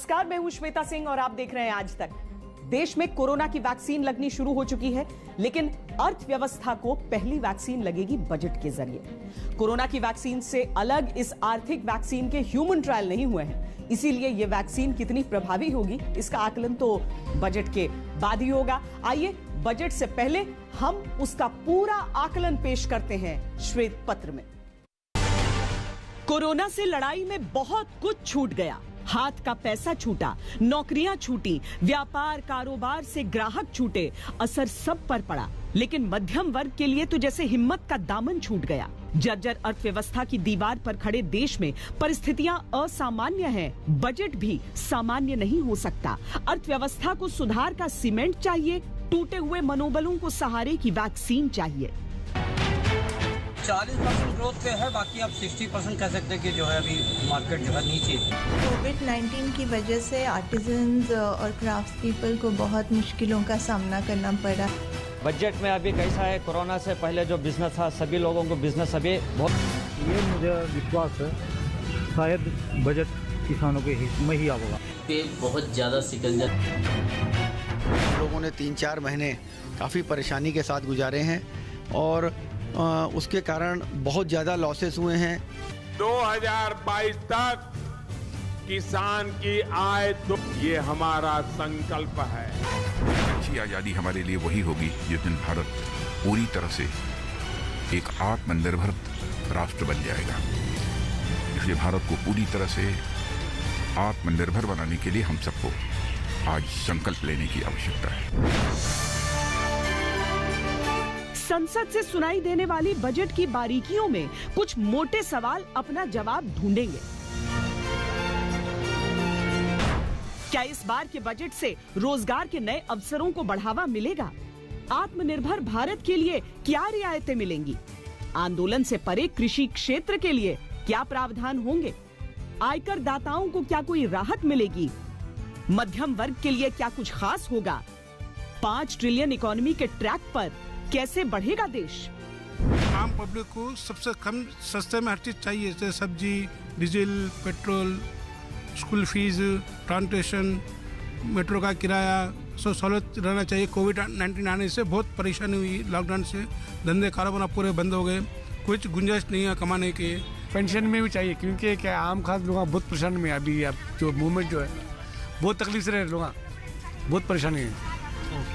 नमस्कार, मैं हूं श्वेता सिंह और आप देख रहे हैं आज तक। देश में कोरोना की वैक्सीन लगनी शुरू हो चुकी है, लेकिन अर्थव्यवस्था को पहली वैक्सीन लगेगी बजट के जरिए। कोरोना की वैक्सीन से अलग इस आर्थिक वैक्सीन के ह्यूमन ट्रायल नहीं हुए हैं, इसीलिए यह वैक्सीन कितनी प्रभावी होगी इसका आकलन तो बजट के बाद ही होगा। आइए बजट से पहले हम उसका पूरा आकलन पेश करते हैं श्वेत पत्र में। कोरोना से लड़ाई में बहुत कुछ छूट गया। हाथ का पैसा छूटा, नौकरियां छूटी, व्यापार कारोबार से ग्राहक छूटे, असर सब पर पड़ा। लेकिन मध्यम वर्ग के लिए तो जैसे हिम्मत का दामन छूट गया। जर्जर अर्थव्यवस्था की दीवार पर खड़े देश में परिस्थितियां असामान्य हैं। बजट भी सामान्य नहीं हो सकता। अर्थव्यवस्था को सुधार का सीमेंट चाहिए, टूटे हुए मनोबलों को सहारे की वैक्सीन चाहिए। 40% ग्रोथ पे है, बाकी आप 60% कह सकते हैं कि जो है अभी मार्केट जो है नीचे। कोविड-19 की वजह से आर्टिजन्स और क्राफ्ट पीपल को बहुत मुश्किलों का सामना करना पड़ा। बजट में अभी कैसा है, कोरोना से पहले जो बिजनेस था सभी लोगों को बिजनेस अभी बहुत, ये मुझे विश्वास है शायद बजट किसानों के हित में ही आएगा। पे बहुत ज़्यादा सिकल लोगों ने 3-4 महीने काफ़ी परेशानी के साथ गुजारे हैं और उसके कारण बहुत ज़्यादा लॉसेस हुए हैं। 2022 तक किसान की आय तो ये हमारा संकल्प है। अच्छी आज़ादी हमारे लिए वही होगी जिस दिन भारत पूरी तरह से एक आत्मनिर्भर राष्ट्र बन जाएगा। इसलिए भारत को पूरी तरह से आत्मनिर्भर बनाने के लिए हम सबको आज संकल्प लेने की आवश्यकता है। संसद से सुनाई देने वाली बजट की बारीकियों में कुछ मोटे सवाल अपना जवाब ढूंढेंगे। क्या इस बार के बजट से रोजगार के नए अवसरों को बढ़ावा मिलेगा? आत्मनिर्भर भारत के लिए क्या रियायतें मिलेंगी? आंदोलन से परे कृषि क्षेत्र के लिए क्या प्रावधान होंगे? आयकर दाताओं को क्या कोई राहत मिलेगी? मध्यम वर्ग के लिए क्या कुछ खास होगा? 5 ट्रिलियन इकोनॉमी के ट्रैक पर कैसे बढ़ेगा देश? आम पब्लिक को सबसे कम सस्ते में हर चीज चाहिए, जैसे सब्जी, diesel, petrol, school fees, transportation, metro का किराया, सब सहूलत रहना चाहिए। कोविड-19 आने से बहुत परेशानी हुई, लॉकडाउन से धंधे कारोबार पूरे बंद हो गए, कुछ गुंजाइश नहीं है कमाने के। पेंशन में भी चाहिए क्योंकि क्या आम खास लोग बहुत परेशान में अभी अब जो मूवमेंट जो है बहुत तकलीफ से रहे लोग, बहुत परेशानी है।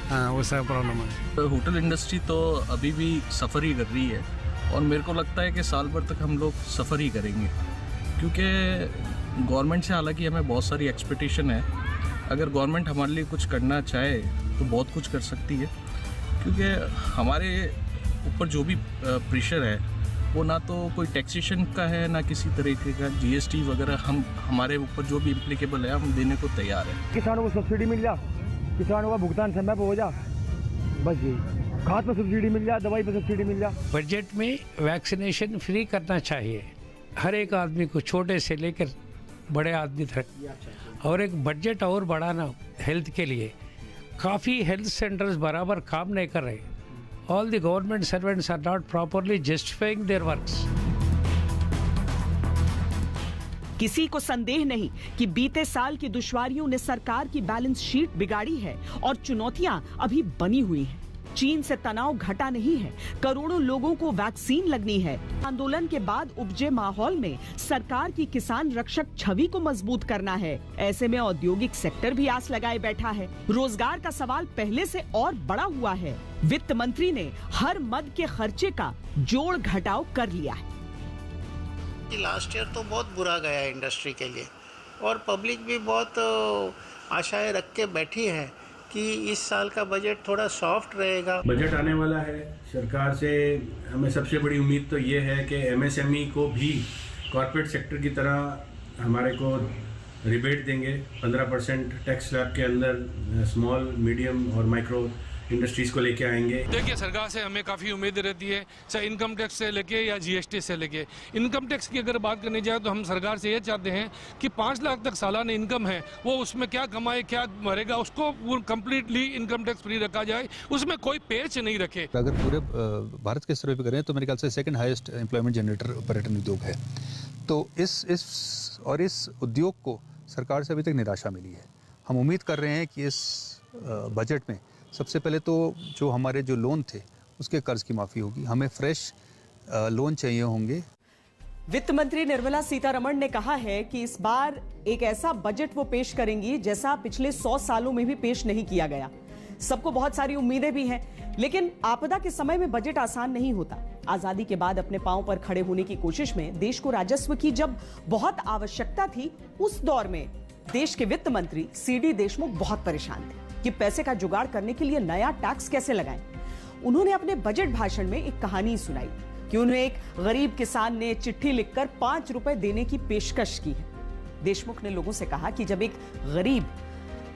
हाँ, वो सब प्रॉब्लम है। होटल इंडस्ट्री तो अभी भी सफ़र ही कर रही है और मेरे को लगता है कि साल भर तक हम लोग सफ़र ही करेंगे, क्योंकि गवर्नमेंट से हालांकि हमें बहुत सारी एक्सपेक्टेशन है। अगर गवर्नमेंट हमारे लिए कुछ करना चाहे तो बहुत कुछ कर सकती है, क्योंकि हमारे ऊपर जो भी प्रेशर है वो ना तो कोई टैक्सेशन का है ना किसी तरीके का GST वगैरह। हम हमारे ऊपर जो भी इम्प्लीकेबल है हम देने को तैयार है। किसानों को सब्सिडी मिल जा, किसानों का भुगतान समय पर हो जा, बस यही। खाद पर सब्सिडी मिल जा, दवाई पर सब्सिडी मिल जा। बजट में वैक्सीनेशन फ्री करना चाहिए हर एक आदमी को, छोटे से लेकर बड़े आदमी तक। और एक बजट और बढ़ाना हेल्थ के लिए। काफ़ी हेल्थ सेंटर्स बराबर काम नहीं कर रहे। All the government servants are not properly justifying their works. किसी को संदेह नहीं कि बीते साल की दुश्वारियों ने सरकार की बैलेंस शीट बिगाड़ी है और चुनौतियां अभी बनी हुई हैं। चीन से तनाव घटा नहीं है, करोड़ों लोगों को वैक्सीन लगनी है। आंदोलन के बाद उपजे माहौल में सरकार की किसान रक्षक छवि को मजबूत करना है। ऐसे में औद्योगिक सेक्टर भी आस लगाए बैठा है। रोजगार का सवाल पहले से और बड़ा हुआ है। वित्त मंत्री ने हर मद के खर्चे का जोड़ घटाव कर लिया है। लास्ट ईयर तो बहुत बुरा गया इंडस्ट्री के लिए और पब्लिक भी बहुत आशाएं रख के बैठी है कि इस साल का बजट थोड़ा सॉफ्ट रहेगा। बजट आने वाला है, सरकार से हमें सबसे बड़ी उम्मीद तो ये है कि MSME को भी कॉर्पोरेट सेक्टर की तरह हमारे को रिबेट देंगे। 15% टैक्स स्लैब के अंदर स्मॉल, मीडियम और माइक्रो इंडस्ट्रीज को लेके आएंगे। देखिए, सरकार से हमें काफ़ी उम्मीद रहती है, चाहे इनकम टैक्स से लेके या GST से लेके। इनकम टैक्स की अगर बात करने जाए तो हम सरकार से ये चाहते हैं कि 5 लाख तक सालाना इनकम है, वो उसमें क्या कमाए क्या मरेगा उसको कम्प्लीटली इनकम टैक्स फ्री रखा जाए, उसमें कोई पेच नहीं रखे। अगर पूरे भारत के सर्वे करें तो मेरे ख्याल से सेकंड हाईएस्ट एम्प्लॉयमेंट जनरेटर पर्यटन उद्योग है। तो इस उद्योग को सरकार से अभी तक निराशा मिली है। हम उम्मीद कर रहे हैं कि इस बजट में सबसे पहले तो जो हमारे जो लोन थे उसके कर्ज की माफ़ी होगी, हमें फ्रेश लोन चाहिए होंगे। वित्त मंत्री निर्मला सीतारमण ने कहा है कि इस बार एक ऐसा बजट वो पेश करेंगी जैसा पिछले 100 सालों में भी पेश नहीं किया गया। सबको बहुत सारी उम्मीदें भी हैं, लेकिन आपदा के समय में बजट आसान नहीं होता। आजादी के बाद अपने पांव पर खड़े होने की कोशिश में देश को राजस्व की जब बहुत आवश्यकता थी, उस दौर में देश के वित्त मंत्री सीडी देशमुख बहुत परेशान थे कि पैसे का जुगाड़ करने के लिए नया टैक्स कैसे लगाएं। उन्होंने अपने बजट भाषण में एक कहानी सुनाई कि उन्हें एक गरीब किसान ने चिट्ठी लिखकर 5 रुपए देने की पेशकश की है। देशमुख ने लोगों से कहा कि जब एक गरीब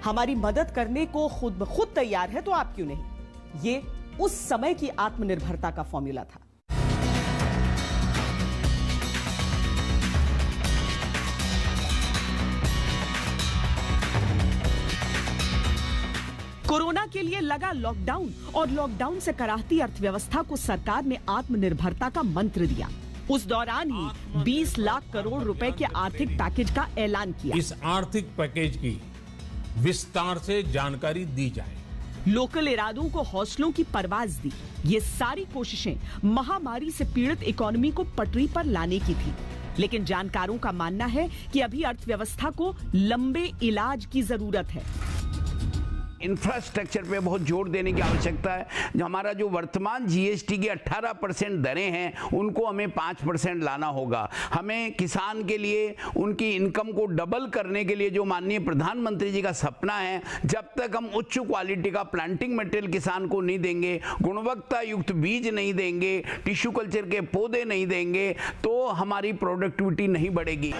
हमारी मदद करने को खुद तैयार है तो आप क्यों नहीं। ये उस समय की आत्मनिर्भरता का फॉर्मूला था। कोरोना के लिए लगा लॉकडाउन और लॉकडाउन से कराहती अर्थव्यवस्था को सरकार ने आत्मनिर्भरता का मंत्र दिया। उस दौरान ही 20 लाख करोड़ रुपए के आर्थिक पैकेज का ऐलान किया। इस आर्थिक पैकेज की विस्तार से जानकारी दी जाए। लोकल इरादों को हौसलों की परवाज दी। ये सारी कोशिशें महामारी से पीड़ित इकोनॉमी को पटरी पर लाने की थी, लेकिन जानकारों का मानना है कि अभी अर्थव्यवस्था को लंबे इलाज की जरूरत है। इंफ्रास्ट्रक्चर पे बहुत जोर देने की आवश्यकता है। जो हमारा जो वर्तमान जीएसटी की 18% दरें हैं उनको हमें 5% लाना होगा। हमें किसान के लिए उनकी इनकम को डबल करने के लिए जो माननीय प्रधानमंत्री जी का सपना है, जब तक हम उच्च क्वालिटी का प्लांटिंग मटेरियल किसान को नहीं देंगे, गुणवत्ता युक्त बीज नहीं देंगे, टिश्यू कल्चर के पौधे नहीं देंगे, तो हमारी प्रोडक्टिविटी नहीं बढ़ेगी।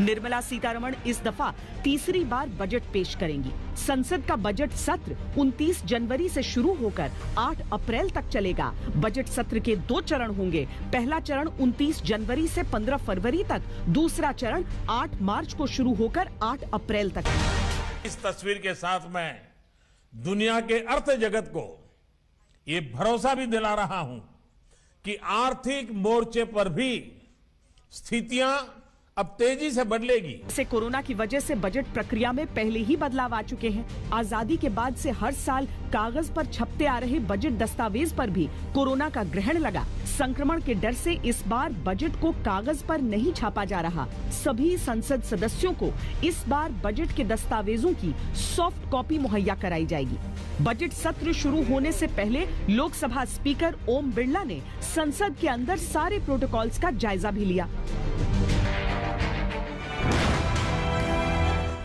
निर्मला सीतारमण इस दफा तीसरी बार बजट पेश करेंगी। संसद का बजट सत्र 29 जनवरी से शुरू होकर 8 अप्रैल तक चलेगा। बजट सत्र के 2 चरण होंगे। पहला चरण 29 जनवरी से 15 फरवरी तक, दूसरा चरण 8 मार्च को शुरू होकर 8 अप्रैल तक। इस तस्वीर के साथ मैं दुनिया के अर्थ जगत को ये भरोसा भी दिला रहा हूं कि आर्थिक मोर्चे पर भी स्थितियां अब तेजी से बदलेगी। से कोरोना की वजह से बजट प्रक्रिया में पहले ही बदलाव आ चुके हैं। आजादी के बाद से हर साल कागज पर छपते आ रहे बजट दस्तावेज पर भी कोरोना का ग्रहण लगा। संक्रमण के डर से इस बार बजट को कागज पर नहीं छापा जा रहा। सभी संसद सदस्यों को इस बार बजट के दस्तावेजों की सॉफ्ट कॉपी मुहैया कराई जाएगी। बजट सत्र शुरू होने से पहले लोकसभा स्पीकर ओम बिरला ने संसद के अंदर सारे प्रोटोकॉल्स का जायजा भी लिया।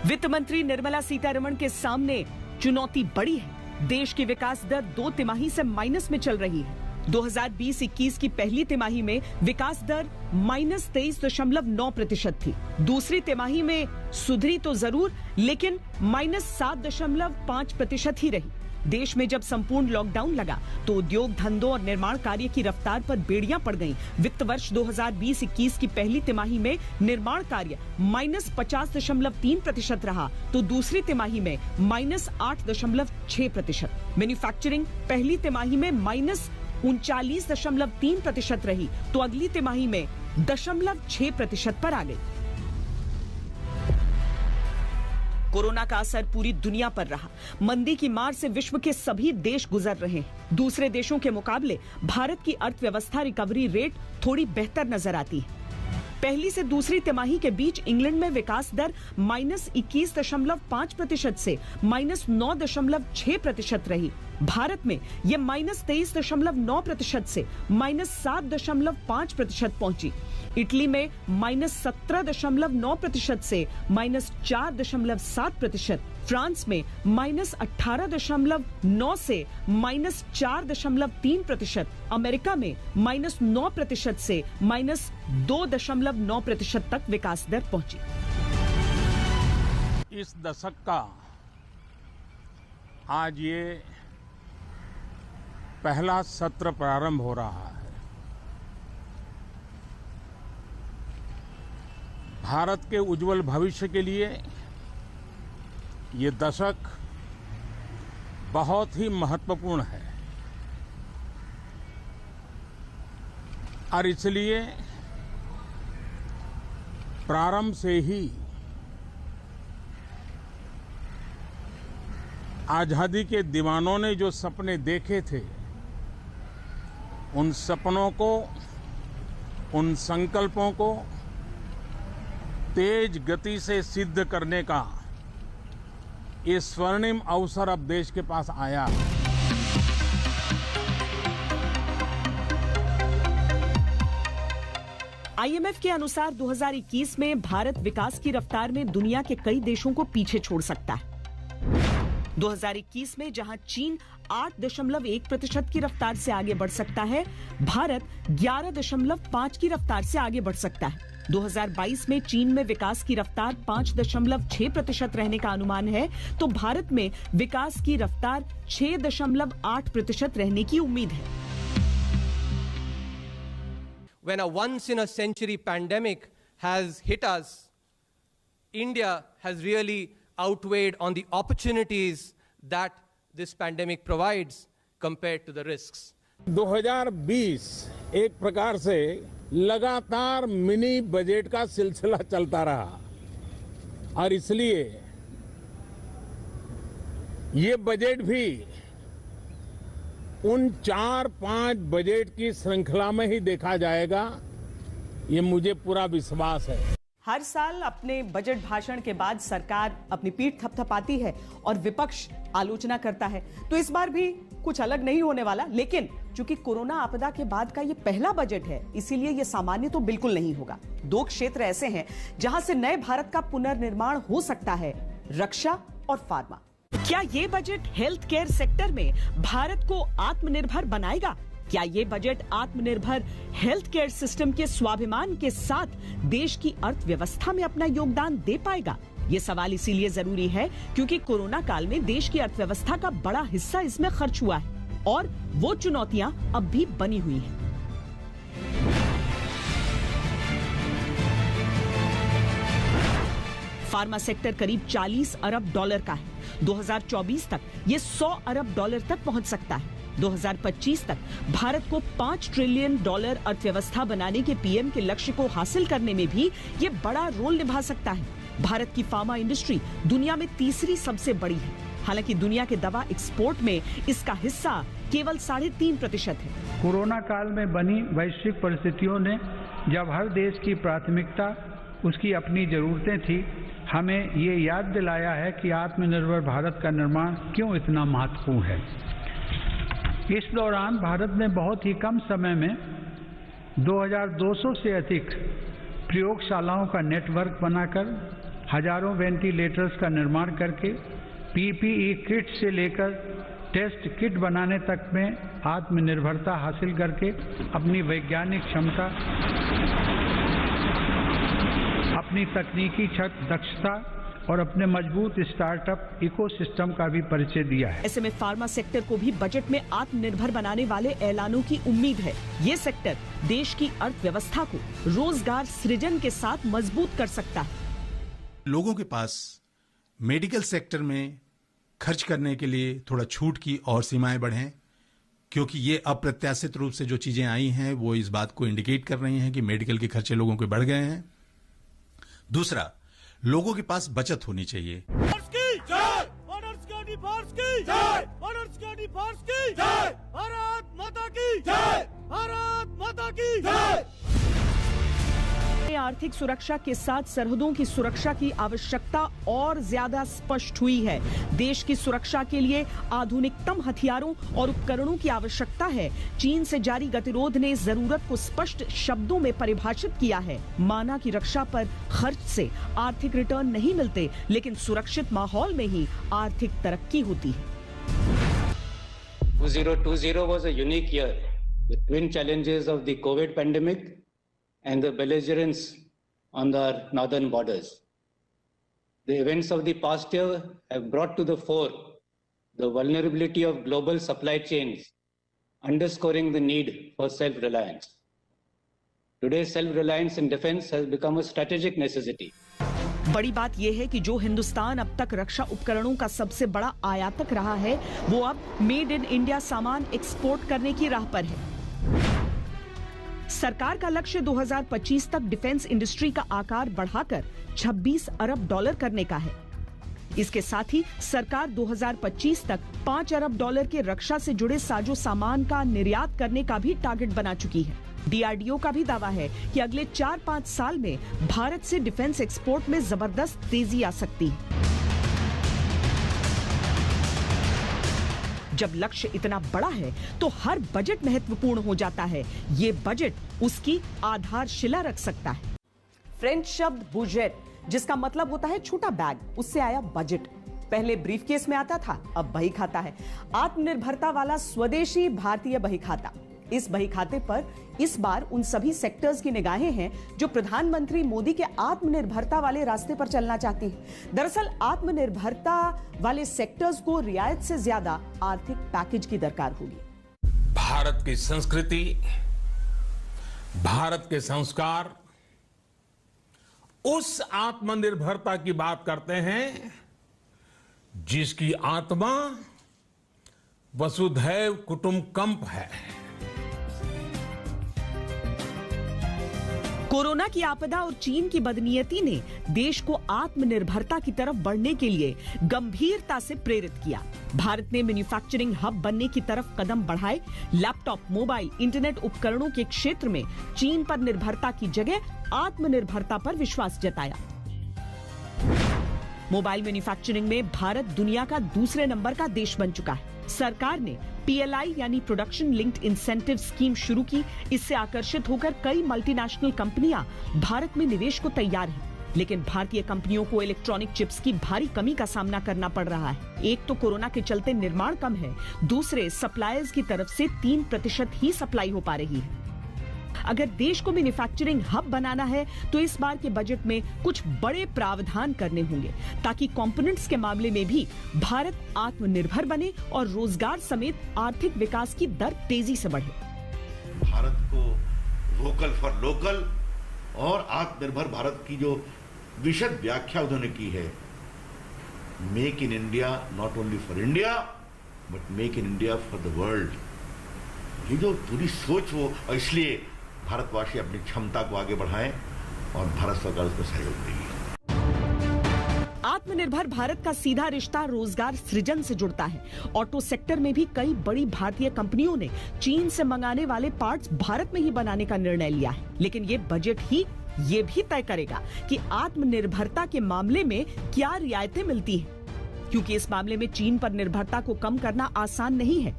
वित्त मंत्री निर्मला सीतारमण के सामने चुनौती बड़ी है। देश की विकास दर 2 तिमाही से माइनस में चल रही है। 2020-21 की पहली तिमाही में विकास दर -23.9% थी। दूसरी तिमाही में सुधरी तो जरूर, लेकिन -7.5% ही रही। देश में जब संपूर्ण लॉकडाउन लगा तो उद्योग धंधों और निर्माण कार्य की रफ्तार पर बेड़ियां पड़ गईं। वित्त वर्ष 2020-21 की पहली तिमाही में निर्माण कार्य -50.3% रहा तो दूसरी तिमाही में -8.6%। मैन्युफैक्चरिंग पहली तिमाही में -39.3% रही तो अगली तिमाही में 0.6% पर आ गई। कोरोना का असर पूरी दुनिया पर रहा। मंदी की मार से विश्व के सभी देश गुजर रहे हैं। दूसरे देशों के मुकाबले भारत की अर्थव्यवस्था रिकवरी रेट थोड़ी बेहतर नजर आती है। पहली से दूसरी तिमाही के बीच इंग्लैंड में विकास दर -21.5% से -9.6% रही। भारत में यह -23.9% से -7.5% पहुंची। इटली में -17.9% से -4.7%, फ्रांस में -18.9 से -4.3%, अमेरिका में -9% से -2.9% तक विकास दर पहुंची। इस दशक का आज ये पहला सत्र प्रारंभ हो रहा है। भारत के उज्जवल भविष्य के लिए ये दशक बहुत ही महत्वपूर्ण है और इसलिए प्रारंभ से ही आजादी के दीवानों ने जो सपने देखे थे, उन सपनों को, उन संकल्पों को तेज गति से सिद्ध करने का ये स्वर्णिम अवसर अब देश के पास आया है। IMF के अनुसार 2021 में भारत विकास की रफ्तार में दुनिया के कई देशों को पीछे छोड़ सकता है। 2021 में जहां चीन 8.1% की रफ्तार से आगे बढ़ सकता है, भारत 11.5 की रफ्तार से आगे बढ़ सकता है। 2022 में चीन में विकास की रफ्तार 5.6% रहने का अनुमान है, तो भारत में विकास की रफ्तार 6.8% रहने की उम्मीद है। When a once-in-a-century pandemic has hit us, India has really outweighed on the opportunities that this pandemic provides compared to the risks. 2020 एक प्रकार से लगातार मिनी बजट का सिलसिला चलता रहा और इसलिए ये बजट भी उन 4-5 बजट की श्रृंखला में ही देखा जाएगा, ये मुझे पूरा विश्वास है। हर साल अपने बजट भाषण के बाद सरकार अपनी पीठ थपथपाती है और विपक्ष आलोचना करता है, तो इस बार भी कुछ अलग नहीं होने वाला। लेकिन चूंकि कोरोना आपदा के बाद का ये पहला बजट है, इसीलिए ये सामान्य तो बिल्कुल नहीं होगा। 2 क्षेत्र ऐसे हैं जहां से नए भारत का पुनर्निर्माण हो सकता है, रक्षा और फार्मा। क्या ये बजट हेल्थ केयर सेक्टर में भारत को आत्मनिर्भर बनाएगा? क्या ये बजट आत्मनिर्भर हेल्थ केयर सिस्टम के स्वाभिमान के साथ देश की अर्थव्यवस्था में अपना योगदान दे पाएगा? ये सवाल इसीलिए जरूरी है क्योंकि कोरोना काल में देश की अर्थव्यवस्था का बड़ा हिस्सा इसमें खर्च हुआ है और वो चुनौतियां अब भी बनी हुई हैं। फार्मा सेक्टर करीब 40 अरब डॉलर का है। 2024 तक ये 100 अरब डॉलर तक पहुंच सकता है। 2025 तक भारत को $5 ट्रिलियन अर्थव्यवस्था बनाने के पीएम के लक्ष्य को हासिल करने में भी ये बड़ा रोल निभा सकता है। भारत की फार्मा इंडस्ट्री दुनिया में तीसरी सबसे बड़ी है। हालांकि दुनिया के दवा एक्सपोर्ट में इसका हिस्सा केवल 3.5% है। कोरोना काल में बनी वैश्विक परिस्थितियों ने जब हर देश की प्राथमिकता उसकी अपनी जरूरतें थी, हमें ये याद दिलाया है कि आत्मनिर्भर भारत का निर्माण क्यों इतना महत्वपूर्ण है। इस दौरान भारत ने बहुत ही कम समय में 2200 से अधिक प्रयोगशालाओं का नेटवर्क बनाकर हजारों वेंटिलेटर्स का निर्माण करके पीपीई किट से लेकर टेस्ट किट बनाने तक में आत्मनिर्भरता हासिल करके अपनी वैज्ञानिक क्षमता, अपनी तकनीकी दक्षता और अपने मजबूत स्टार्टअप इकोसिस्टम का भी परिचय दिया है। ऐसे में फार्मा सेक्टर को भी बजट में आत्मनिर्भर बनाने वाले ऐलानों की उम्मीद है। ये सेक्टर देश की अर्थव्यवस्था को रोजगार सृजन के साथ मजबूत कर सकता है। लोगों के पास मेडिकल सेक्टर में खर्च करने के लिए थोड़ा छूट की और सीमाएं बढ़ें, क्योंकि ये अप्रत्याशित रूप से जो चीजें आई हैं वो इस बात को इंडिकेट कर रही हैं कि मेडिकल के खर्चे लोगों के बढ़ गए हैं। दूसरा, लोगों के पास बचत होनी चाहिए। आर्थिक सुरक्षा के साथ सरहदों की सुरक्षा की आवश्यकता और ज्यादा स्पष्ट हुई है। देश की सुरक्षा के लिए आधुनिकतम हथियारों और उपकरणों की आवश्यकता है। चीन से जारी गतिरोध ने जरूरत को स्पष्ट शब्दों में परिभाषित किया है। माना कि रक्षा पर खर्च से आर्थिक रिटर्न नहीं मिलते, लेकिन सुरक्षित माहौल में ही आर्थिक तरक्की होती है। 2020 was a unique year. The twin challenges of the COVID pandemic and the belligerence on our northern borders. The events of the past year have brought to the fore the vulnerability of global supply chains, underscoring the need for self-reliance. Today, self-reliance in defense has become a strategic necessity. बड़ी बात यह है कि जो हिंदुस्तान अब तक रक्षा उपकरणों का सबसे बड़ा आयातक रहा है, वो अब मेड इन इंडिया सामान एक्सपोर्ट करने की राह पर है। सरकार का लक्ष्य 2025 तक डिफेंस इंडस्ट्री का आकार बढ़ाकर $26 अरब करने का है। इसके साथ ही सरकार 2025 तक 5 अरब डॉलर के रक्षा से जुड़े साजो सामान का निर्यात करने का भी टारगेट बना चुकी है। DRDO का भी दावा है कि अगले 4-5 साल में भारत से डिफेंस एक्सपोर्ट में जबरदस्त तेजी आ सकती है। जब लक्ष्य इतना बड़ा है तो हर बजट महत्वपूर्ण हो जाता है। ये बजट उसकी आधारशिला रख सकता है। फ्रेंच शब्द बुजेट, जिसका मतलब होता है छोटा बैग, उससे आया बजट। पहले ब्रीफकेस में आता था, अब बही खाता है। आत्मनिर्भरता वाला स्वदेशी भारतीय बही खाता। इस बही खाते पर इस बार उन सभी सेक्टर्स की निगाहें हैं जो प्रधानमंत्री मोदी के आत्मनिर्भरता वाले रास्ते पर चलना चाहती है। दरअसल आत्मनिर्भरता वाले सेक्टर्स को रियायत से ज्यादा आर्थिक पैकेज की दरकार होगी। भारत की संस्कृति, भारत के संस्कार उस आत्मनिर्भरता की बात करते हैं जिसकी आत्मा वसुधैव कुटुंबकम है। कोरोना की आपदा और चीन की बदनीयती ने देश को आत्मनिर्भरता की तरफ बढ़ने के लिए गंभीरता से प्रेरित किया। भारत ने मैन्युफैक्चरिंग हब बनने की तरफ कदम बढ़ाए। लैपटॉप, मोबाइल, इंटरनेट उपकरणों के क्षेत्र में चीन पर निर्भरता की जगह आत्मनिर्भरता पर विश्वास जताया। मोबाइल मैन्युफैक्चरिंग में भारत दुनिया का दूसरे नंबर का देश बन चुका है। सरकार ने PLI यानी प्रोडक्शन लिंक्ड इंसेंटिव स्कीम शुरू की। इससे आकर्षित होकर कई मल्टीनेशनल कंपनियां भारत में निवेश को तैयार हैं। लेकिन भारतीय कंपनियों को इलेक्ट्रॉनिक चिप्स की भारी कमी का सामना करना पड़ रहा है। एक तो कोरोना के चलते निर्माण कम है, दूसरे सप्लायर्स की तरफ से 3% ही सप्लाई हो पा रही है। अगर देश को मैन्युफैक्चरिंग हब बनाना है तो इस बार के बजट में कुछ बड़े प्रावधान करने होंगे ताकि कंपोनेंट्स के मामले में भी भारत आत्मनिर्भर बने और रोजगार समेत आर्थिक विकास की दर तेजी से बढ़े। भारत को वोकल फॉर लोकल और आत्मनिर्भर भारत की जो विशद व्याख्या उन्होंने की है, make in India not only for India but make in India for the world, ये जो पूरी सोच हो, और इसलिए भारतवासी अपनी क्षमता को आगे बढ़ाएं और भारत सरकार उसको सहयोग देगी। आत्मनिर्भर भारत का सीधा रिश्ता रोजगार सृजन से जुड़ता है। ऑटो सेक्टर में भी कई बड़ी भारतीय कंपनियों ने चीन से मंगाने वाले पार्ट्स भारत में ही बनाने का निर्णय लिया है। लेकिन ये बजट ही ये भी तय करेगा कि आत्मनिर्भरता के मामले में क्या रियायतें मिलती हैं, क्योंकि इस मामले में चीन पर निर्भरता को कम करना आसान नहीं है।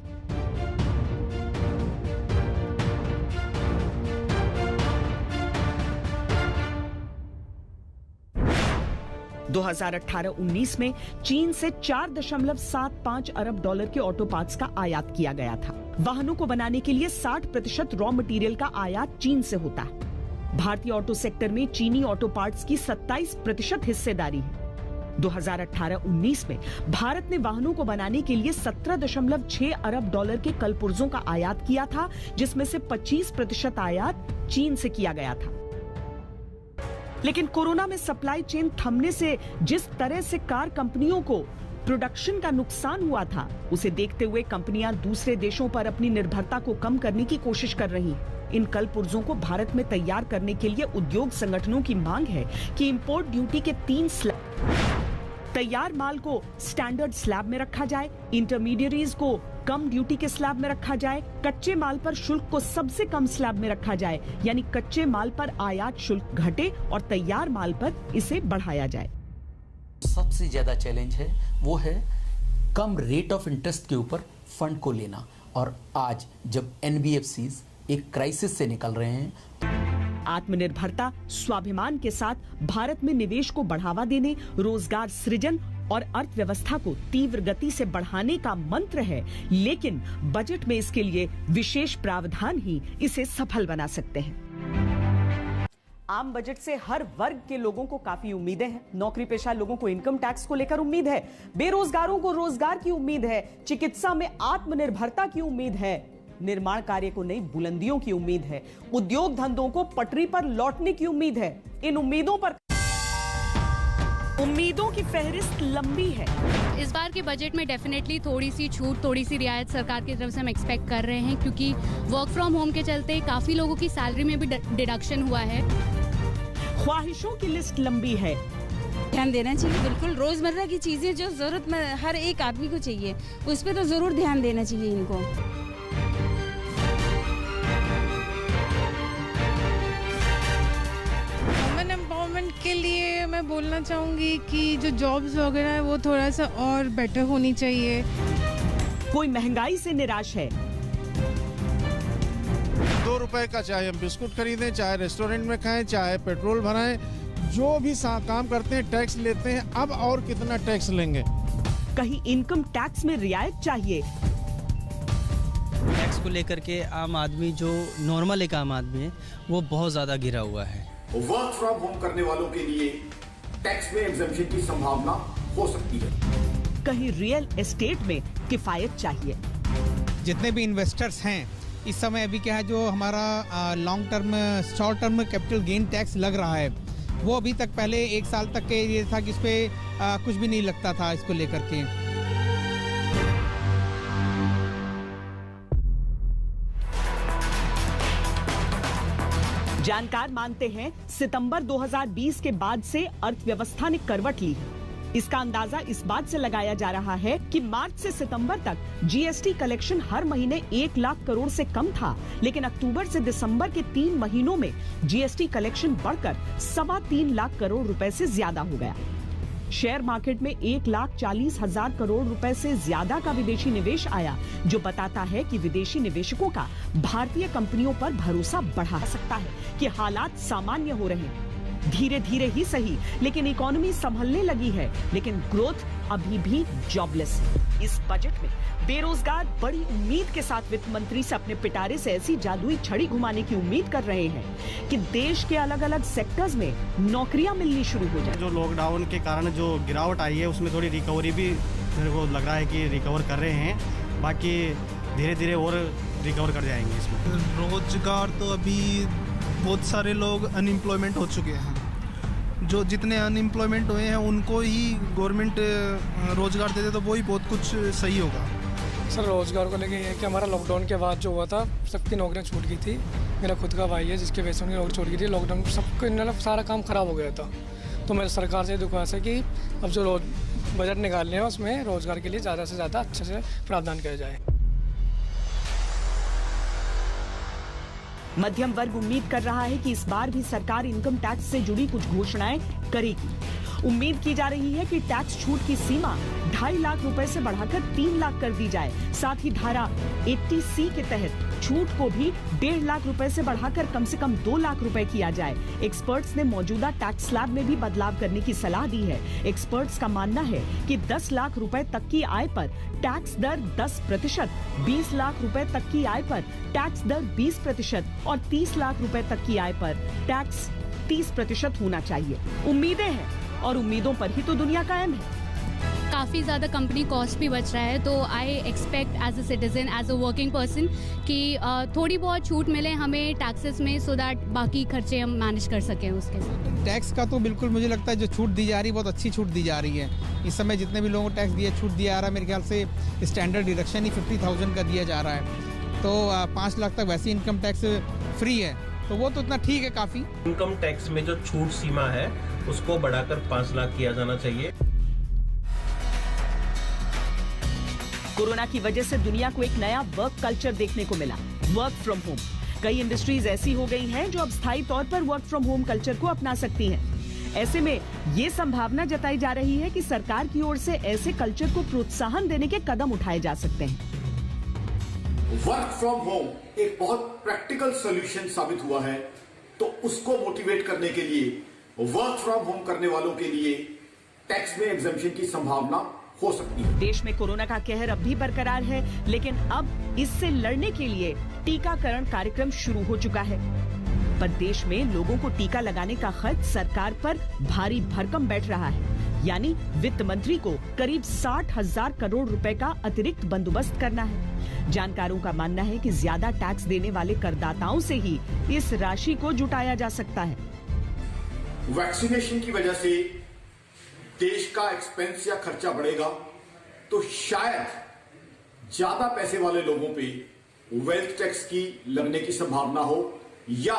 $2018-19 में चीन से 4.75 अरब डॉलर के ऑटो पार्ट्स का आयात किया गया था। वाहनों को बनाने के लिए 60% रॉ मटेरियल का आयात चीन से होता है। भारतीय ऑटो सेक्टर में चीनी ऑटो पार्ट्स की 27% हिस्सेदारी है। 2018-19 में भारत ने वाहनों को बनाने के लिए 17.6 अरब डॉलर के कलपुर्जों का आयात किया था, जिसमें से 25% आयात चीन से किया गया था। लेकिन कोरोना में सप्लाई चेन थमने से जिस तरह से कार कंपनियों को प्रोडक्शन का नुकसान हुआ था, उसे देखते हुए कंपनियां दूसरे देशों पर अपनी निर्भरता को कम करने की कोशिश कर रही हैं। इन कलपुर्जों को भारत में तैयार करने के लिए उद्योग संगठनों की मांग है कि इंपोर्ट ड्यूटी के 3 स्लैब, तैयार माल को स्टैंडर्ड स्लैब में रखा जाए, इंटरमीडिएरीज को कम ड्यूटी के स्लैब में रखा जाए, कच्चे माल पर शुल्क को सबसे कम स्लैब में रखा जाए, यानी कच्चे माल पर आयात शुल्क घटे और तैयार माल पर इसे बढ़ाया जाए। सबसे ज्यादा चैलेंज है वो है कम रेट ऑफ इंटरेस्ट के ऊपर फंड को लेना, और आज जब NBFCs एक क्राइसिस से निकल रहे हैं, आत्मनिर्भरता स्वाभिमान के साथ भारत में निवेश को बढ़ावा देने, रोजगार सृजन और अर्थव्यवस्था को तीव्र गति से बढ़ाने का मंत्र है। लेकिन बजट में इसके लिए विशेष प्रावधान ही इसे सफल बना सकते हैं। आम बजट से हर वर्ग के लोगों को काफी उम्मीदें हैं। नौकरी पेशा लोगों को इनकम टैक्स को लेकर उम्मीद है, बेरोजगारों को रोजगार की उम्मीद है, चिकित्सा में आत्मनिर्भरता की उम्मीद है, निर्माण कार्य को नई बुलंदियों की उम्मीद है, उद्योग धंधों को पटरी पर लौटने की उम्मीद है। इन उम्मीदों की फहरिस्त लंबी है। इस बार के बजट में डेफिनेटली थोड़ी सी छूट, थोड़ी सी रियायत सरकार की तरफ से हम एक्सपेक्ट कर रहे हैं, क्योंकि वर्क फ्रॉम होम के चलते काफी लोगों की सैलरी में भी डिडक्शन हुआ है। ख्वाहिशों की लिस्ट लंबी है। ध्यान देना चाहिए। बिल्कुल रोज़मर्रा की चीज़ें जो ज़रूरत में हर एक आदमी को चाहिए, उस पर तो ज़रूर ध्यान देना चाहिए इनको। वुमेन एम्पावरमेंट के लिए मैं बोलना चाहूँगी कि जो जॉब्स वगैरह है वो थोड़ा सा और बेटर होनी चाहिए। कोई महंगाई से निराश है, 2 रुपए का चाहे हम बिस्कुट खरीदें, चाहे रेस्टोरेंट में खाएं, चाहे पेट्रोल भराएं, जो भी काम करते हैं टैक्स लेते हैं, अब और कितना टैक्स लेंगे। कहीं इनकम टैक्स में रियायत चाहिए। टैक्स को लेकर के आम आदमी जो नॉर्मल एक आम आदमी है वो बहुत ज्यादा घिरा हुआ है। वर्क फ्रॉम होम करने वालों के लिए टैक्स में एग्जम्पशन की संभावना हो सकती है। कहीं रियल एस्टेट में किफायत चाहिए। जितने भी इन्वेस्टर्स हैं इस समय अभी क्या है, जो हमारा long term short term capital gain tax लग रहा है वो अभी तक पहले 1 साल तक के ये था कि इस पे कुछ भी नहीं लगता था इसको लेकर के। जानकार मानते हैं सितंबर 2020 के बाद से अर्थव्यवस्था ने करवट ली है। इसका अंदाजा इस बात से लगाया जा रहा है कि मार्च से सितंबर तक जीएसटी कलेक्शन हर महीने 1 लाख करोड़ से कम था, लेकिन अक्टूबर से दिसंबर के 3 महीनों में जीएसटी कलेक्शन बढ़कर 3.25 लाख करोड़ रुपए से ज्यादा हो गया। शेयर मार्केट में 1,40,000 करोड़ रुपए से ज्यादा का विदेशी निवेश आया, जो बताता है कि विदेशी निवेशकों का भारतीय कंपनियों पर भरोसा बढ़ा सकता है कि हालात सामान्य हो रहे हैं। धीरे धीरे ही सही, लेकिन इकोनॉमी संभलने लगी है, लेकिन ग्रोथ अभी भी जॉबलेस है। इस बजट में बेरोजगार बड़ी उम्मीद के साथ वित्त मंत्री से अपने पिटारे से ऐसी जादुई छड़ी घुमाने की उम्मीद कर रहे हैं कि देश के अलग अलग सेक्टर्स में नौकरियां मिलनी शुरू हो जाए। जो लॉकडाउन के कारण जो गिरावट आई है उसमें थोड़ी रिकवरी भी मेरे को लग रहा है कि रिकवर कर रहे हैं, बाकी धीरे धीरे और रिकवर कर जाएंगे इसमें। रोजगार तो अभी बहुत सारे लोग अनएम्प्लॉयमेंट हो चुके हैं, जो जितने अनएम्प्लॉयमेंट हुए हैं उनको ही गवर्नमेंट रोजगार दे दे तो वही बहुत कुछ सही होगा। सर रोजगार को लेके ये है कि हमारा लॉकडाउन के बाद जो हुआ था सबकी नौकरियां छूट गई थी। मेरा खुद का भाई है जिसके वजह से उनकी नौकरी छूट गई थी। लॉकडाउन में सबको मतलब सारा काम खराब हो गया था। तो मेरे सरकार से दुकान है कि अब जो बजट निकालने हैं उसमें रोजगार के लिए ज़्यादा से ज़्यादा अच्छे से प्रावधान किया जाए। मध्यम वर्ग उम्मीद कर रहा है कि इस बार भी सरकार इनकम टैक्स से जुड़ी कुछ घोषणाएं करेगी। उम्मीद की जा रही है कि टैक्स छूट की सीमा 2.5 लाख रुपए से बढ़ाकर 3 लाख कर दी जाए। साथ ही धारा 80C के तहत छूट को भी 1.5 लाख रुपए से बढ़ाकर कम से कम 2 लाख रुपए किया जाए। एक्सपर्ट्स ने मौजूदा टैक्स स्लैब में भी बदलाव करने की सलाह दी है। एक्सपर्ट्स का मानना है कि 10 लाख रुपए तक की आय पर टैक्स दर 10%, 20 लाख रुपए तक की आय पर टैक्स दर 20% और 30 लाख रुपए तक की आय पर टैक्स 30% होना चाहिए। उम्मीदें हैं और उम्मीदों पर ही तो दुनिया कायम है। काफ़ी ज़्यादा कंपनी कॉस्ट भी बच रहा है, तो I expect as a citizen, as a working person कि थोड़ी बहुत छूट मिले हमें टैक्सेस में, सो दैट बाकी खर्चे हम मैनेज कर सकें उसके साथ। टैक्स का तो बिल्कुल मुझे लगता है जो छूट दी जा रही है बहुत अच्छी छूट दी जा रही है। इस समय जितने भी लोगों को टैक्स दिया छूट दिया जा रहा है, मेरे ख्याल से स्टैंडर्ड डिडक्शन ही 50,000 का दिया जा रहा है। तो 5 लाख तक वैसे इनकम टैक्स फ्री है, तो वो तो इतना ठीक है काफ़ी। इनकम टैक्स में जो छूट सीमा है उसको बढ़ाकर 5 लाख किया जाना चाहिए। कोरोना की वजह से दुनिया को एक नया वर्क कल्चर देखने को मिला, वर्क फ्रॉम होम। कई इंडस्ट्रीज ऐसी हो गई हैं जो अब स्थायी तौर पर वर्क फ्रॉम होम कल्चर को अपना सकती हैं। ऐसे में ये संभावना जताई जा रही है कि सरकार की ओर से ऐसे कल्चर को प्रोत्साहन देने के कदम उठाए जा सकते हैं। वर्क फ्रॉम होम एक बहुत प्रैक्टिकल सॉल्यूशन साबित हुआ है, तो उसको मोटिवेट करने के लिए वर्क फ्रॉम होम करने वालों के लिए टैक्स में एग्जम्पशन की संभावना हो सकती है। देश में कोरोना का कहर अब भी बरकरार है, लेकिन अब इससे लड़ने के लिए टीकाकरण कार्यक्रम शुरू हो चुका है। पर देश में लोगों को टीका लगाने का खर्च सरकार पर भारी भरकम बैठ रहा है। यानी वित्त मंत्री को करीब 60,000 करोड़ रुपए का अतिरिक्त बंदोबस्त करना है। जानकारों का मानना है कि ज्यादा टैक्स देने वाले करदाताओं से ही इस राशि को जुटाया जा सकता है। वैक्सीनेशन की वजह से देश का एक्सपेंस या खर्चा बढ़ेगा, तो शायद ज्यादा पैसे वाले लोगों पे वेल्थ टैक्स की लगने की संभावना हो, या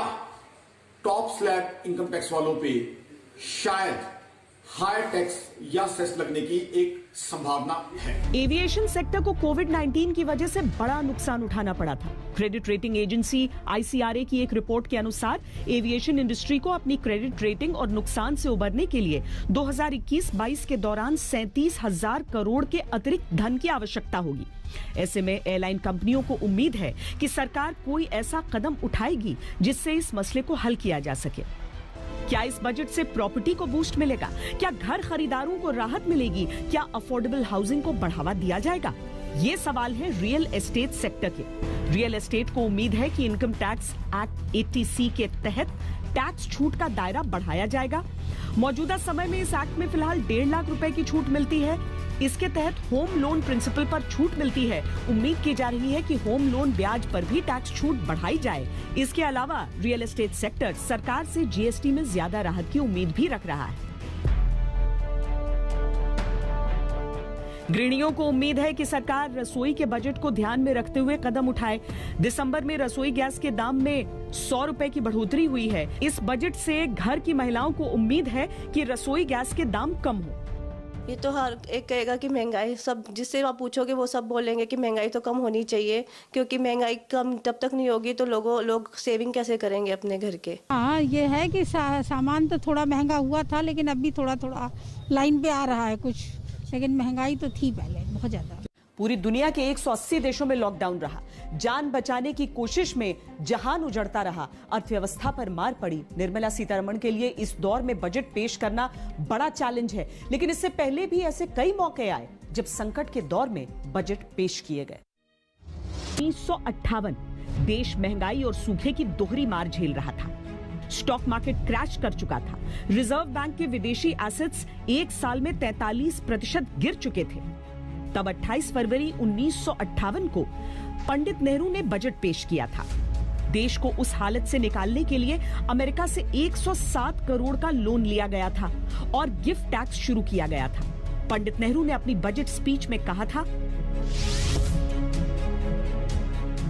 टॉप स्लैब इनकम टैक्स वालों पे शायद हायर टैक्स या सेस लगने की एक संभावना है। एविएशन सेक्टर को कोविड-19 की वजह से बड़ा नुकसान उठाना पड़ा था। क्रेडिट रेटिंग एजेंसी ICRA की एक रिपोर्ट के अनुसार एविएशन इंडस्ट्री को अपनी क्रेडिट रेटिंग और नुकसान से उबरने के लिए 2021-22 के दौरान 37,000 करोड़ के अतिरिक्त धन की आवश्यकता होगी। ऐसे में एयरलाइन कंपनियों को उम्मीद है कि सरकार कोई ऐसा कदम उठाएगी जिससे इस मसले को हल किया जा सके। क्या इस बजट से प्रॉपर्टी को बूस्ट मिलेगा? क्या घर खरीदारों को राहत मिलेगी? क्या अफोर्डेबल हाउसिंग को बढ़ावा दिया जाएगा? ये सवाल है रियल एस्टेट सेक्टर के। रियल एस्टेट को उम्मीद है कि इनकम टैक्स एक्ट 80C के तहत टैक्स छूट का दायरा बढ़ाया जाएगा। मौजूदा समय में इस एक्ट में फिलहाल 1.5 लाख रुपए की छूट मिलती है। इसके तहत होम लोन प्रिंसिपल पर छूट मिलती है। उम्मीद की जा रही है कि होम लोन ब्याज पर भी टैक्स छूट बढ़ाई जाए। इसके अलावा रियल एस्टेट सेक्टर सरकार से GST में ज्यादा राहत की उम्मीद भी रख रहा है। गृहिणियों को उम्मीद है कि सरकार रसोई के बजट को ध्यान में रखते हुए कदम उठाए। दिसंबर में रसोई गैस के दाम में 100 रुपए की बढ़ोतरी हुई है। इस बजट से घर की महिलाओं को उम्मीद है कि रसोई गैस के दाम कम हो। ये तो हर एक कहेगा कि महंगाई, सब जिससे आप पूछोगे वो सब बोलेंगे कि महंगाई तो कम होनी चाहिए, क्योंकि महंगाई कम तब तक नहीं होगी तो लोग सेविंग कैसे करेंगे अपने घर के। हाँ, ये है कि सामान तो थोड़ा महंगा हुआ था, लेकिन अभी थोड़ा थोड़ा लाइन पे आ रहा है कुछ, लेकिन महंगाई तो थी पहले बहुत ज्यादा। पूरी दुनिया के 180 देशों में लॉकडाउन रहा। जान बचाने की कोशिश में जहान उजड़ता रहा। अर्थव्यवस्था पर मार पड़ी। निर्मला सीतारमण के लिए इस दौर में बजट पेश करना बड़ा चैलेंज है, लेकिन इससे पहले भी ऐसे कई मौके आए जब संकट के दौर में बजट पेश किए गए। 1958 देश महंगाई और सूखे की दोहरी मार झेल रहा था। स्टॉक मार्केट क्रैश कर चुका था। रिजर्व बैंक के विदेशी एसेट्स एक साल में 43% गिर चुके थे। तब 28 फरवरी 1958 को पंडित नेहरू ने बजट पेश किया था। देश को उस हालत से निकालने के लिए अमेरिका से 107 करोड़ का लोन लिया गया था और गिफ्ट टैक्स शुरू किया गया था। पंडित नेहरू ने अपनी बजट स्पीच में कहा था,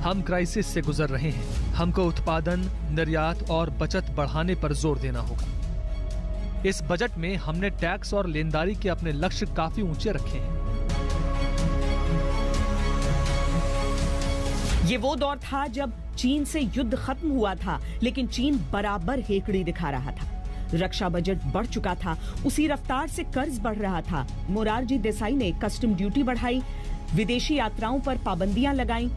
हम क्राइसिस से गुजर रहे हैं। हमको उत्पादन, निर्यात और बचत बढ़ाने पर जोर देना होगा। इस बजट में हमने टैक्स और लेनदारी के अपने लक्ष्य काफी ऊंचे रखे हैं। ये वो दौर था जब चीन से युद्ध खत्म हुआ था, लेकिन चीन बराबर हेकड़ी दिखा रहा था। रक्षा बजट बढ़ चुका था, उसी रफ्तार से कर्ज बढ़ रहा था। मोरारजी देसाई ने कस्टम ड्यूटी बढ़ाई, विदेशी यात्राओं पर पाबंदियां लगाई।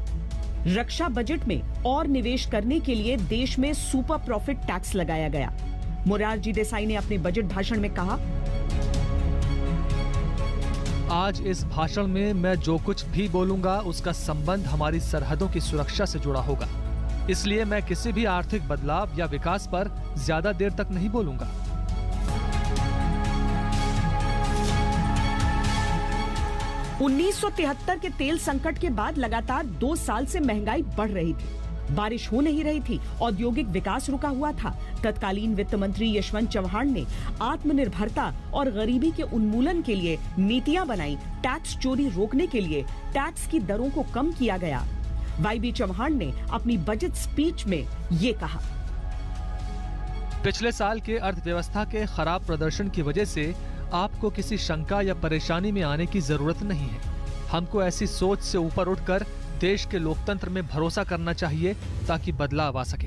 रक्षा बजट में और निवेश करने के लिए देश में सुपर प्रॉफिट टैक्स लगाया गया। मोरारजी देसाई ने अपने बजट भाषण में कहा, आज इस भाषण में मैं जो कुछ भी बोलूंगा उसका संबंध हमारी सरहदों की सुरक्षा से जुड़ा होगा। इसलिए मैं किसी भी आर्थिक बदलाव या विकास पर ज्यादा देर तक नहीं बोलूंगा। उन्नीस 1973 के तेल संकट के बाद लगातार 2 साल से महंगाई बढ़ रही थी। बारिश हो नहीं रही थी, औद्योगिक विकास रुका हुआ था। तत्कालीन वित्त मंत्री यशवंत चव्हाण ने आत्मनिर्भरता और गरीबी के उन्मूलन के लिए नीतियां बनाई। टैक्स चोरी रोकने के लिए टैक्स की दरों को कम किया गया। YB चव्हाण ने अपनी बजट स्पीच में ये कहा, पिछले साल के अर्थव्यवस्था के खराब प्रदर्शन की वजह से आपको किसी शंका या परेशानी में आने की जरूरत नहीं है। हमको ऐसी सोच से ऊपर उठकर देश के लोकतंत्र में भरोसा करना चाहिए ताकि बदलाव आ सके।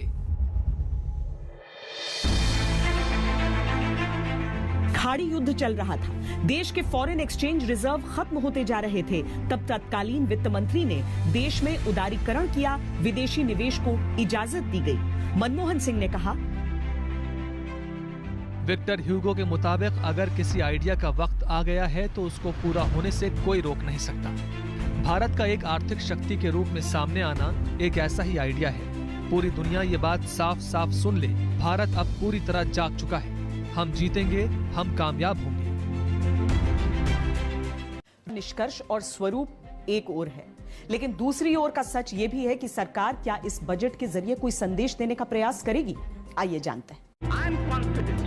खाड़ी युद्ध चल रहा था। देश के फॉरेन एक्सचेंज रिजर्व खत्म होते जा रहे थे। तब तत्कालीन वित्त मंत्री ने देश में उदारीकरण किया, विदेशी निवेश को इजाजत दी गई। मनमोहन सिंह ने कहा, विक्टर ह्यूगो के मुताबिक अगर किसी आइडिया का वक्त आ गया है तो उसको पूरा होने से कोई रोक नहीं सकता। भारत का एक आर्थिक शक्ति के रूप में सामने आना एक ऐसा ही आइडिया है। पूरी दुनिया ये बात साफ साफ सुन ले, भारत अब पूरी तरह जाग चुका है। हम जीतेंगे, हम कामयाब होंगे। निष्कर्ष और स्वरूप एक ओर है, लेकिन दूसरी ओर का सच ये भी है कि सरकार क्या इस बजट के जरिए कोई संदेश देने का प्रयास करेगी। आइए जानते हैं।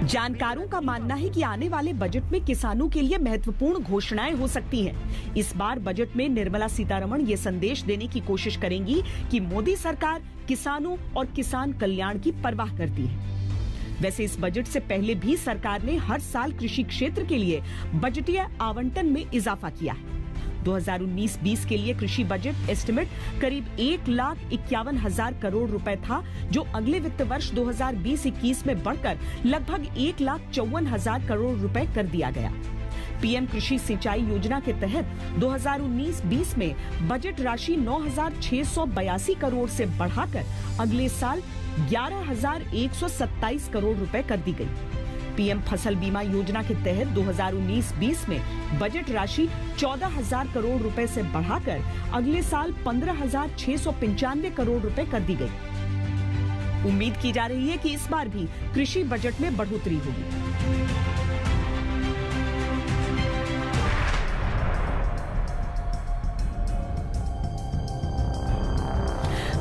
जानकारों का मानना है कि आने वाले बजट में किसानों के लिए महत्वपूर्ण घोषणाएं हो सकती हैं। इस बार बजट में निर्मला सीतारमण ये संदेश देने की कोशिश करेंगी कि मोदी सरकार किसानों और किसान कल्याण की परवाह करती है। वैसे इस बजट से पहले भी सरकार ने हर साल कृषि क्षेत्र के लिए बजटीय आवंटन में इजाफा किया है। 2019-20 के लिए कृषि बजट एस्टिमेट करीब 1,51,000 करोड़ रुपए था, जो अगले वित्त वर्ष 2020-21 में बढ़कर लगभग 1,54,000 करोड़ रुपए कर दिया गया। पीएम कृषि सिंचाई योजना के तहत 2019-20 में बजट राशि 9,682 करोड़ से बढ़ाकर अगले साल 11,127 करोड़ रुपए कर दी गई। पीएम फसल बीमा योजना के तहत 2019-20 में बजट राशि 14,000 करोड़ रुपए से बढ़ाकर अगले साल 15,695 करोड़ रुपए कर दी गई। उम्मीद की जा रही है कि इस बार भी कृषि बजट में बढ़ोतरी होगी।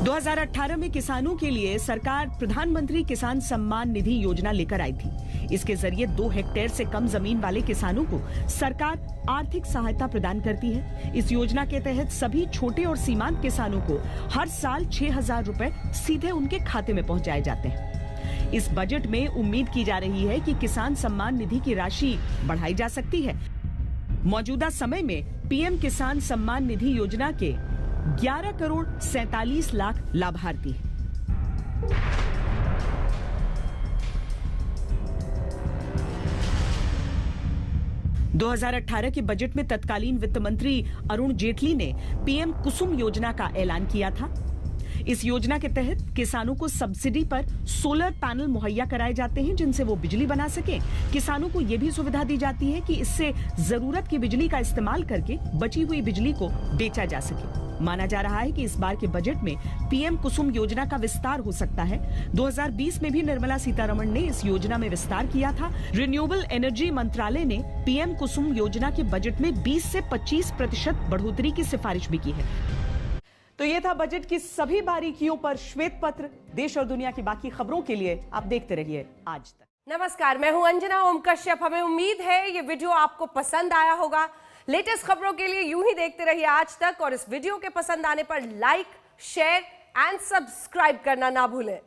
2018 में किसानों के लिए सरकार प्रधानमंत्री किसान सम्मान निधि योजना लेकर आई थी। इसके जरिए 2 हेक्टेयर से कम जमीन वाले किसानों को सरकार आर्थिक सहायता प्रदान करती है। इस योजना के तहत सभी छोटे और सीमांत किसानों को हर साल 6,000 रुपए सीधे उनके खाते में पहुंचाए जाते हैं। इस बजट में उम्मीद की जा रही है कि किसान सम्मान निधि की राशि बढ़ाई जा सकती है। मौजूदा समय में पीएम किसान सम्मान निधि योजना के 11 करोड़ 47 लाख लाभार्थी हैं। दो 2018 के बजट में तत्कालीन वित्त मंत्री अरुण जेटली ने पीएम कुसुम योजना का ऐलान किया था। इस योजना के तहत किसानों को सब्सिडी पर सोलर पैनल मुहैया कराए जाते हैं, जिनसे वो बिजली बना सके। किसानों को ये भी सुविधा दी जाती है कि इससे जरूरत की बिजली का इस्तेमाल करके बची हुई बिजली को बेचा जा सके। माना जा रहा है कि इस बार के बजट में पीएम कुसुम योजना का विस्तार हो सकता है। 2020 में भी निर्मला सीतारमण ने इस योजना में विस्तार किया था। रिन्यूएबल एनर्जी मंत्रालय ने पीएम कुसुम योजना के बजट में 20 से 25% बढ़ोतरी की सिफारिश भी की है। तो ये था बजट की सभी बारीकियों पर श्वेत पत्र। देश और दुनिया की बाकी खबरों के लिए आप देखते रहिए आज तक। नमस्कार, मैं हूं अंजना ओम कश्यप। हमें उम्मीद है ये वीडियो आपको पसंद आया होगा। लेटेस्ट खबरों के लिए यूं ही देखते रहिए आज तक, और इस वीडियो के पसंद आने पर लाइक, शेयर एंड सब्सक्राइब करना ना भूलें।